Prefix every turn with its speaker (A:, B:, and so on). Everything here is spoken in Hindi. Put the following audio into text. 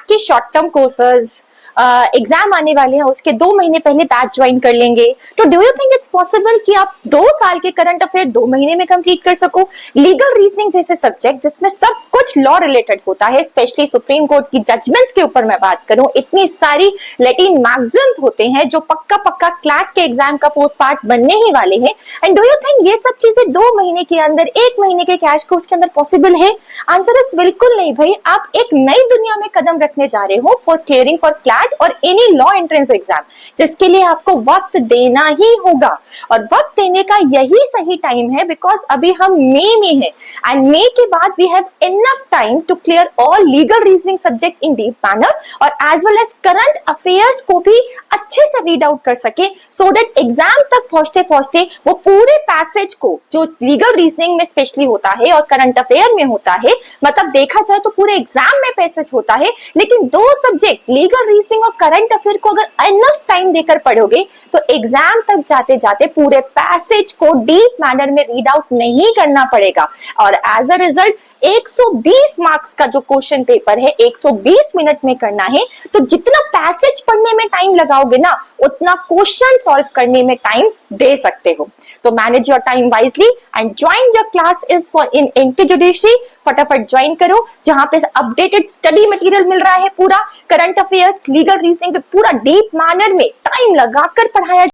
A: के शॉर्ट टर्म कोर्सेज, एग्जाम आने वाले हैं उसके 2 महीने पहले बैच ज्वाइन कर लेंगे। तो do you think it's possible कि आप 2 साल के करंट अफेयर 2 महीने में कंप्लीट कर सको? लीगल रीजनिंग जैसे सब्जेक्ट जिसमें सब कुछ लॉ रिलेटेड होता है, स्पेशली सुप्रीम कोर्ट की जजमेंट्स के ऊपर मैं बात करूं, इतनी सारी लैटिन मैक्सिम्स होते हैं जो पक्का पक्का क्लैट के एग्जाम का पार्ट बनने ही वाले हैं। एंड डू यू थिंक ये सब चीजें 2 महीने के अंदर, 1 महीने के कैश कोर्स के अंदर पॉसिबल है? आंसर इज बिल्कुल नहीं भाई। आप एक नई दुनिया में कदम रखने जा रहे हो फॉर क्लियरिंग फॉर क्लैट और एनी लॉ एंट्रेंस एग्जाम, जिसके लिए आपको वक्त देना ही होगा। और वक्त देने का यही सही टाइम है बिकॉज अभी हम मई में हैं एंड मई के बाद we have enough time to clear all legal reasoning subject in deep manner और as well as current affairs को भी अच्छे से रीड आउट कर सके, सो दैट एग्जाम तक पहुंचते पहुंचते वो पूरे पैसेज को जो लीगल रीजनिंग में स्पेशली होता है और करंट अफेयर में होता है, मतलब देखा जाए तो पूरे एग्जाम में पैसेज होता है, लेकिन 2 सब्जेक्ट लीगल रीजनिंग और करंट अफेयर को अगर इनफ टाइम देकर पढ़ोगे तो एग्जाम तक जाते जाते पूरे पैसेज को डीप मैनर में रीड आउट नहीं करना पड़ेगा। और एज अ रिजल्ट 120 मार्क्स का जो क्वेश्चन पेपर है 120 मिनट में करना है, तो जितना पैसेज पढ़ने में टाइम लगाओगे ना उतना क्वेश्चन सॉल्व करने में टाइम दे सकते हो। तो manage your time wisely and join your class is for in anti judiciary. फटाफट ज्वाइन करो, जहां पे अपडेटेड स्टडी मटेरियल मिल रहा है, पूरा करंट अफेयर्स लीगल रीजनिंग पे पूरा डीप मैनर में टाइम लगाकर पढ़ाया